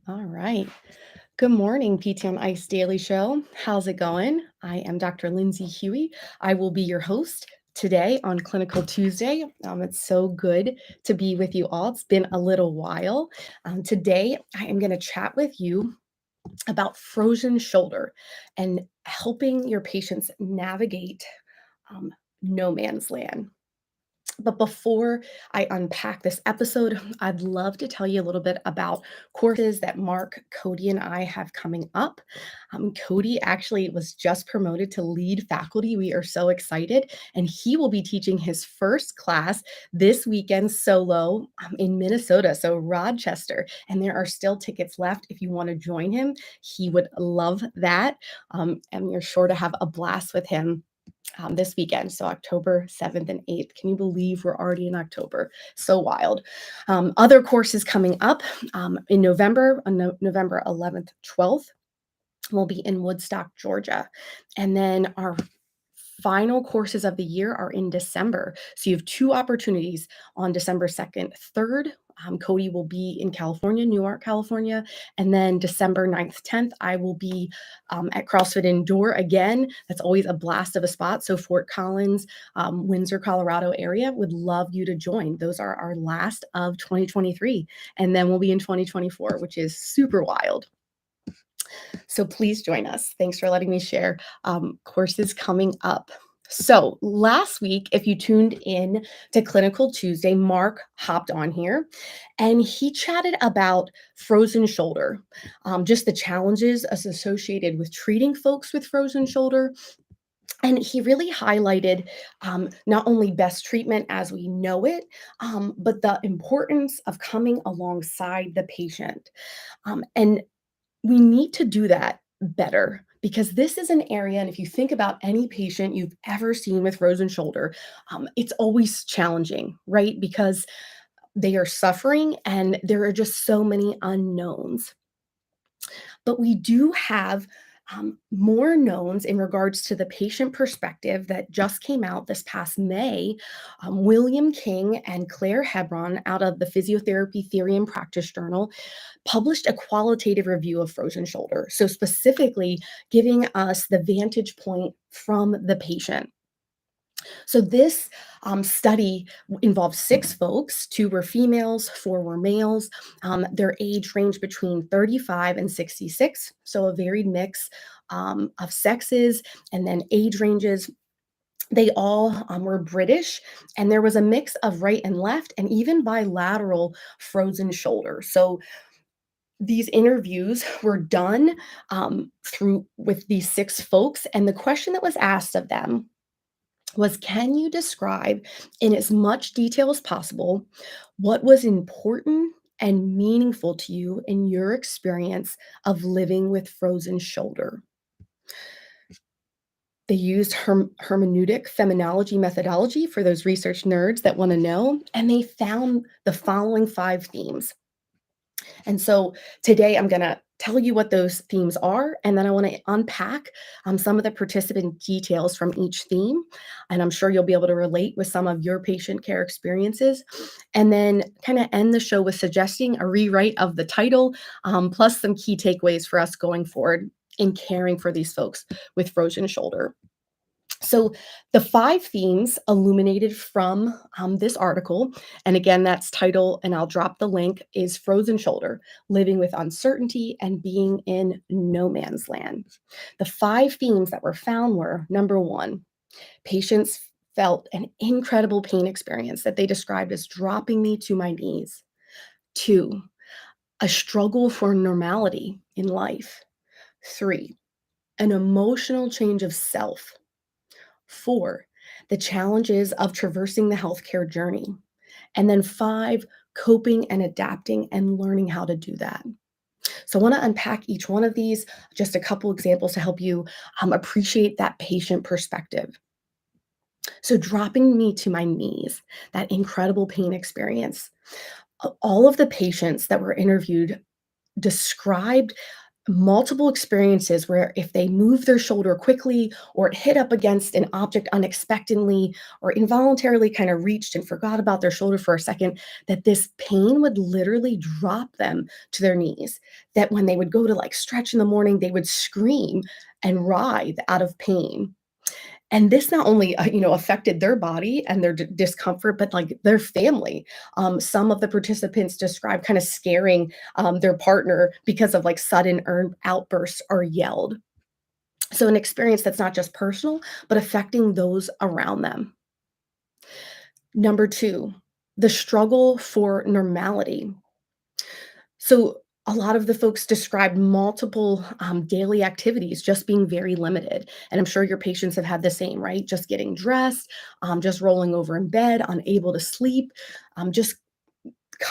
All right. Good morning, PT on Ice Daily Show. How's it going? I am Dr. Lindsay Huey. I will be your host today on Clinical Tuesday. It's so good to be with you all. It's been a little while. Today, I am going to chat with you about frozen shoulder and helping your patients navigate um, no man's land. But before I unpack this episode, I'd love to tell you a little bit about courses that Mark, Cody, and I have coming up. Cody actually was just promoted to lead faculty. We are so excited. And he will be teaching his first class this weekend solo in Minnesota, so Rochester. And there are still tickets left if you want to join him. He would love that. And you're sure to have a blast with him this weekend. So October 7th and 8th. Can you believe we're already in October? So wild. Other courses coming up in November, on November 11th, 12th. We'll be in Woodstock, Georgia. And then our final courses of the year are in December. So you have two opportunities on December 2nd, 3rd. Cody will be in California, Newark, California. And then December 9th, 10th, I will be at CrossFit Indoor again. That's always a blast of a spot. So Fort Collins, Windsor, Colorado area would love you to join. Those are our last of 2023. And then we'll be in 2024, which is super wild. So please join us. Thanks for letting me share courses coming up. So last week, if you tuned in to Clinical Tuesday, Mark hopped on here and he chatted about frozen shoulder, just the challenges associated with treating folks with frozen shoulder. And he really highlighted not only best treatment as we know it, but the importance of coming alongside the patient. And we need to do that better because this is an area, and if you think about any patient you've ever seen with frozen shoulder, it's always challenging, right? Because they are suffering and there are just so many unknowns. But we do have more knowns in regards to the patient perspective that just came out this past May. William King and Claire Hebron out of the Physiotherapy Theory and Practice Journal published a qualitative review of frozen shoulder. So specifically giving us the vantage point from the patient. So this study involved 6 folks. 2 were females, 4 were males. Their age ranged between 35 and 66, so a varied mix of sexes and then age ranges. They all were British, and there was a mix of right and left, and even bilateral frozen shoulder. So these interviews were done through with these 6 folks, and the question that was asked of them was, can you describe in as much detail as possible what was important and meaningful to you in your experience of living with frozen shoulder? They used hermeneutic feminology methodology for those research nerds that want to know, and they found the following 5 themes. And so today I'm going to tell you what those themes are, and then I want to unpack some of the participant details from each theme. And I'm sure you'll be able to relate with some of your patient care experiences. And then kind of end the show with suggesting a rewrite of the title, plus some key takeaways for us going forward in caring for these folks with frozen shoulder. So the 5 themes illuminated from this article, and again, that's title, and I'll drop the link, is Frozen Shoulder, Living with Uncertainty and Being in No Man's Land. The 5 themes that were found were, number 1, patients felt an incredible pain experience that they described as dropping me to my knees. 2, a struggle for normality in life. 3, an emotional change of self. 4, the challenges of traversing the healthcare journey. And then 5, coping and adapting and learning how to do that. So I want to unpack each one of these, just a couple examples to help you appreciate that patient perspective. So dropping me to my knees, that incredible pain experience. All of the patients that were interviewed described multiple experiences where if they move their shoulder quickly or it hit up against an object unexpectedly or involuntarily kind of reached and forgot about their shoulder for a second, that this pain would literally drop them to their knees. That when they would go to like stretch in the morning, they would scream and writhe out of pain. And this not only, affected their body and their discomfort, but like their family. Some of the participants described kind of scaring their partner because of like sudden outbursts or yelled. So, an experience that's not just personal, but affecting those around them. Number two, the struggle for normality. So a lot of the folks described multiple daily activities just being very limited. And I'm sure your patients have had the same, right? Just getting dressed, just rolling over in bed, unable to sleep, just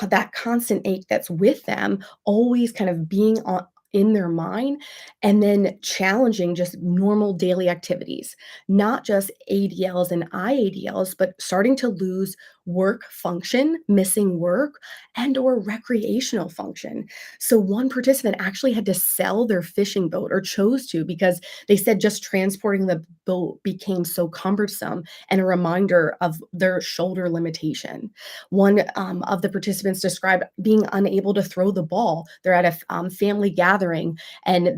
that constant ache that's with them, always kind of being on in their mind, and then challenging just normal daily activities, not just ADLs and IADLs, but starting to lose work function, missing work, and or recreational function. So one participant actually had to sell their fishing boat or chose to because they said just transporting the boat became so cumbersome and a reminder of their shoulder limitation. One of the participants described being unable to throw the ball. They're at a family gathering, and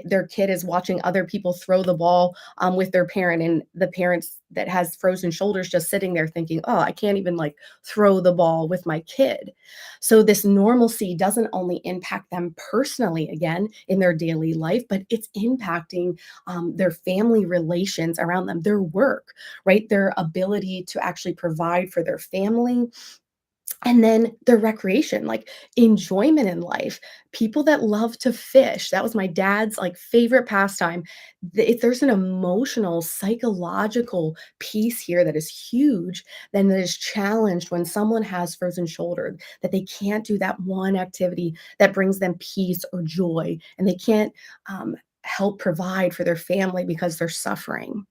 their kid is watching other people throw the ball with their parent, and the parents that has frozen shoulders just sitting there thinking, "Oh, I can't even like throw the ball with my kid." So this normalcy doesn't only impact them personally again in their daily life, but it's impacting their family relations around them, their work, right? Their ability to actually provide for their family, and then the recreation, like enjoyment in life. People that love to fish, that was my dad's like favorite pastime. If there's an emotional, psychological piece here that is huge, then that is challenged when someone has frozen shoulder, that they can't do that one activity that brings them peace or joy, and they can't help provide for their family because they're suffering.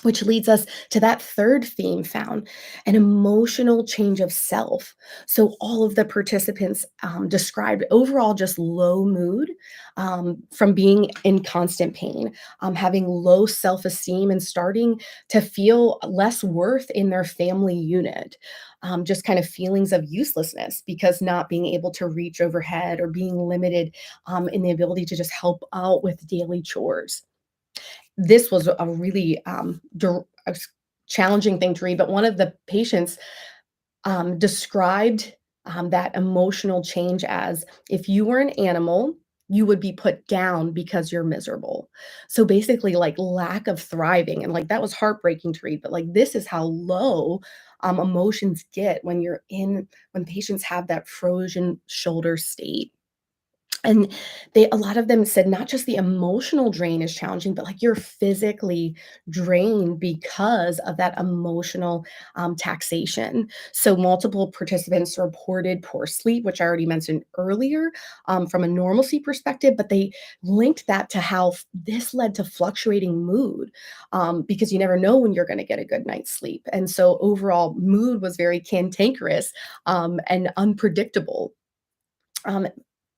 Which leads us to that third theme found, an emotional change of self. So, all of the participants described overall just low mood from being in constant pain, having low self esteem, and starting to feel less worth in their family unit. Just kind of feelings of uselessness because not being able to reach overhead or being limited in the ability to just help out with daily chores. This was a really, challenging thing to read, but one of the patients, described, that emotional change as, "If you were an animal, you would be put down because you're miserable." So, basically, like, lack of thriving, and, like, that was heartbreaking to read, but, like, this is how low, emotions get when patients have that frozen shoulder state. And a lot of them said not just the emotional drain is challenging, but like you're physically drained because of that emotional taxation. So, multiple participants reported poor sleep, which I already mentioned earlier, from a normalcy perspective, but they linked that to how this led to fluctuating mood because you never know when you're going to get a good night's sleep. And so, overall, mood was very cantankerous and unpredictable. Um,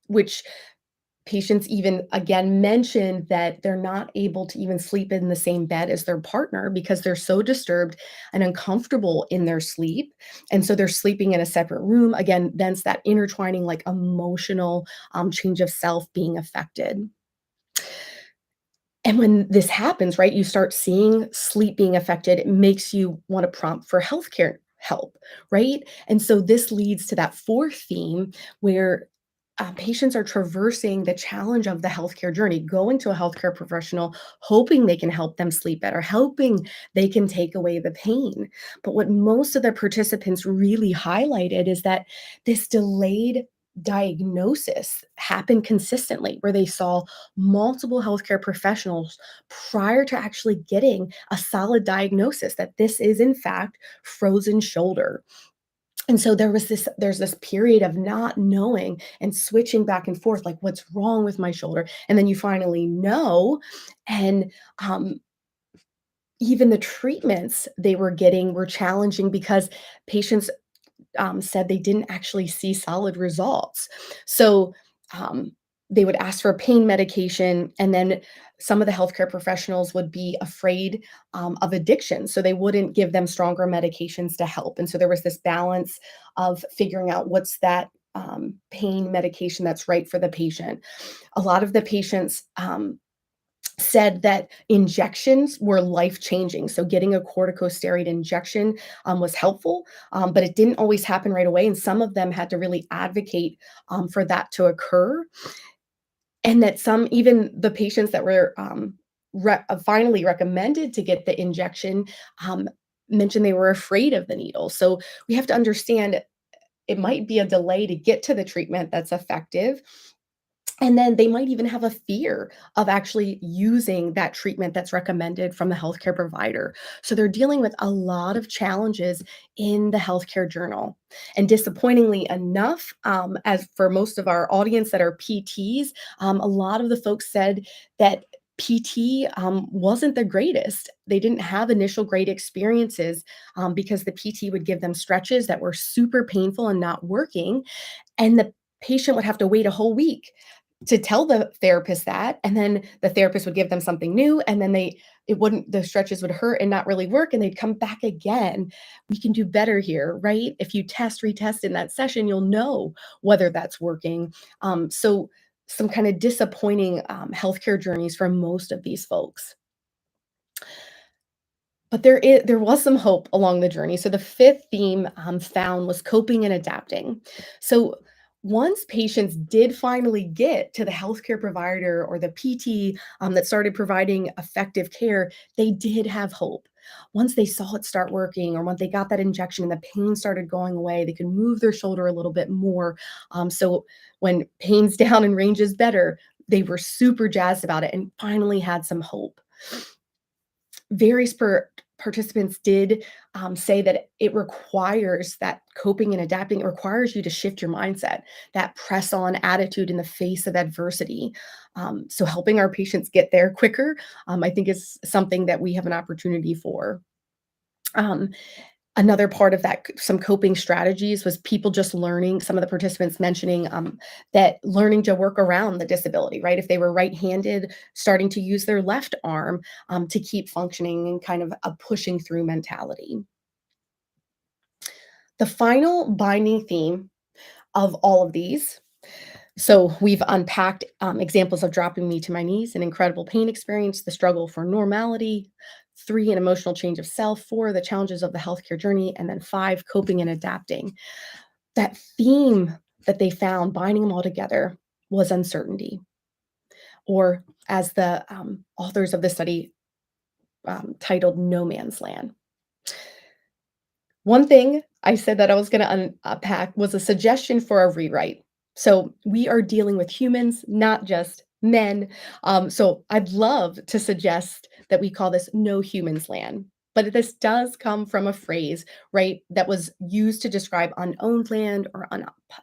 which patients even again mentioned that they're not able to even sleep in the same bed as their partner because they're so disturbed and uncomfortable in their sleep. And so they're sleeping in a separate room. Again, thence that intertwining, like emotional change of self being affected. And when this happens, right, you start seeing sleep being affected, it makes you want to prompt for healthcare help, right? And so this leads to that fourth theme where patients are traversing the challenge of the healthcare journey, going to a healthcare professional, hoping they can help them sleep better, hoping they can take away the pain. But what most of the participants really highlighted is that this delayed diagnosis happened consistently, where they saw multiple healthcare professionals prior to actually getting a solid diagnosis that this is, in fact, frozen shoulder. And so there's this period of not knowing and switching back and forth, like, "What's wrong with my shoulder?" And then you finally know, and, even the treatments they were getting were challenging because patients, said they didn't actually see solid results. So, um, They would ask for pain medication, and then some of the healthcare professionals would be afraid of addiction, so they wouldn't give them stronger medications to help. And so there was this balance of figuring out what's that pain medication that's right for the patient. A lot of the patients said that injections were life changing. So getting a corticosteroid injection was helpful, but it didn't always happen right away. And some of them had to really advocate for that to occur. And that some, even the patients that were finally recommended to get the injection, um, mentioned they were afraid of the needle. So we have to understand it might be a delay to get to the treatment that's effective, and then they might even have a fear of actually using that treatment that's recommended from the healthcare provider. So they're dealing with a lot of challenges in the healthcare journal. And disappointingly enough, as for most of our audience that are PTs, a lot of the folks said that PT wasn't the greatest. They didn't have initial great experiences because the PT would give them stretches that were super painful and not working. And the patient would have to wait a whole week to tell the therapist that, and then the therapist would give them something new, and then the stretches would hurt and not really work, and they'd come back again. We can do better here, right? If you retest in that session, you'll know whether that's working. So some kind of disappointing healthcare journeys for most of these folks. But there was some hope along the journey. So the fifth theme found was coping and adapting. So once patients did finally get to the healthcare provider or the PT that started providing effective care, they did have hope. Once they saw it start working, or once they got that injection and the pain started going away, they could move their shoulder a little bit more. So when pain's down and range is better, they were super jazzed about it and finally had some hope. Various participants did say that it requires that coping and adapting. It requires you to shift your mindset, that press on attitude in the face of adversity. So helping our patients get there quicker, I think, is something that we have an opportunity for. Um, Another part of that, some coping strategies, was people just learning, some of the participants mentioning that learning to work around the disability, right? If they were right-handed, starting to use their left arm to keep functioning, and kind of a pushing through mentality. The final binding theme of all of these, so we've unpacked examples of dropping me to my knees, an incredible pain experience, the struggle for normality, three, an emotional change of self, four, the challenges of the healthcare journey, and then five, coping and adapting. That theme that they found binding them all together was uncertainty, or as the authors of the study titled, no man's land. One thing I said that I was going to unpack was a suggestion for a rewrite. So we are dealing with humans, not just men. So I'd love to suggest that we call this no humans land. But this does come from a phrase, right, that was used to describe unowned land or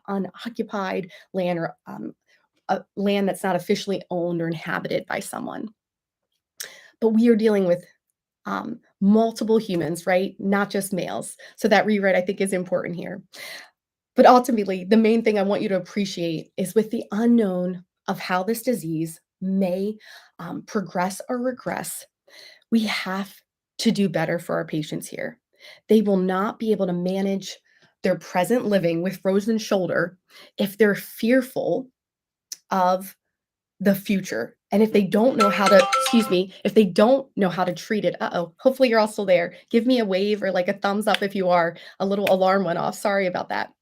unoccupied land, or a land that's not officially owned or inhabited by someone. But we are dealing with multiple humans, right? Not just males. So that rewrite, I think, is important here. But ultimately, the main thing I want you to appreciate is, with the unknown of how this disease may progress or regress, we have to do better for our patients here. They will not be able to manage their present living with frozen shoulder if they're fearful of the future. And if they don't know how to, excuse me, if they don't know how to treat it, uh-oh, hopefully you're all still there. Give me a wave or like a thumbs up if you are. A little alarm went off. Sorry about that.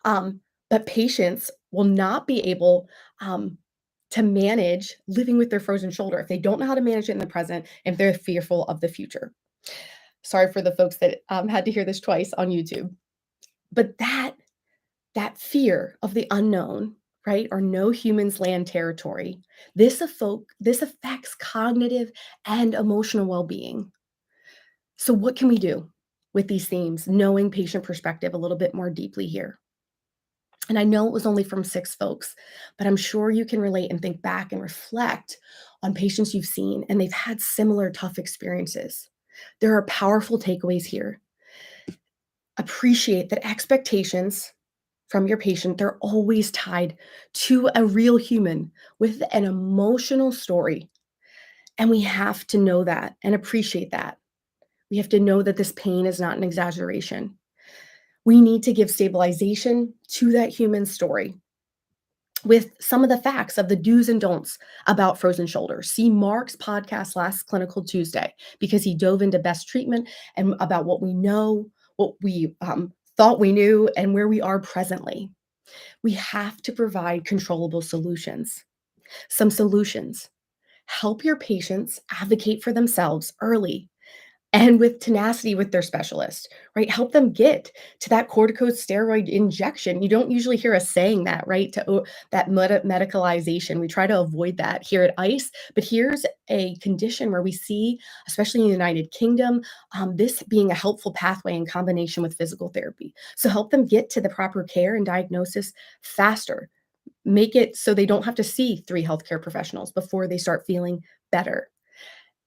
Um, but patients will not be able to manage living with their frozen shoulder if they don't know how to manage it in the present, if they're fearful of the future. Sorry for the folks that had to hear this twice on YouTube. But that fear of the unknown, right, or no humans land territory, this affects cognitive and emotional well-being. So what can we do with these themes, knowing patient perspective a little bit more deeply here? And I know it was only from six folks, but I'm sure you can relate and think back and reflect on patients you've seen, and they've had similar tough experiences. There are powerful takeaways here. Appreciate that expectations from your patient, they're always tied to a real human with an emotional story. And we have to know that and appreciate that. We have to know that this pain is not an exaggeration. We need to give stabilization to that human story with some of the facts of the do's and don'ts about frozen shoulders. See Mark's podcast last Clinical Tuesday because he dove into best treatment and about what we know, what we thought we knew, and where we are presently. We have to provide controllable solutions. Some solutions: help your patients advocate for themselves early and with tenacity with their specialist, right? Help them get to that corticosteroid injection. You don't usually hear us saying that, right? That medicalization. We try to avoid that here at ICE, but here's a condition where we see, especially in the United Kingdom, this being a helpful pathway in combination with physical therapy. So help them get to the proper care and diagnosis faster. Make it so they don't have to see three healthcare professionals before they start feeling better.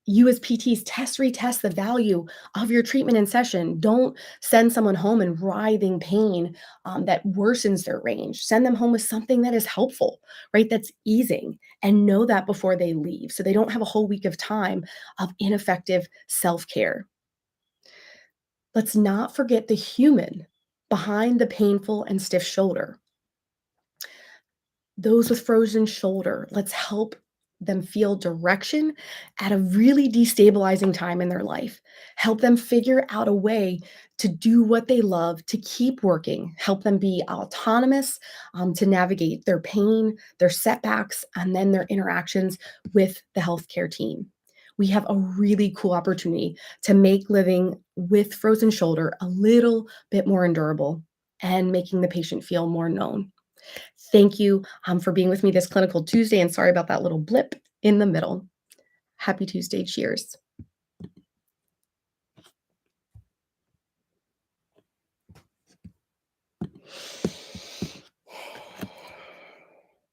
You as PTs retest the value of your treatment in session. Don't send someone home in writhing pain that worsens their range. Send them home with something that is helpful, right? That's easing, and know that before they leave so they don't have a whole week of time of ineffective self care. Let's not forget the human behind the painful and stiff shoulder. Those with frozen shoulder, let's help them feel direction at a really destabilizing time in their life. Help them figure out a way to do what they love, to keep working. Help them be autonomous, to navigate their pain, their setbacks, and then their interactions with the healthcare team. We have a really cool opportunity to make living with frozen shoulder a little bit more endurable and making the patient feel more known. Thank you for being with me this Clinical Tuesday, and sorry about that little blip in the middle. Happy Tuesday. Cheers.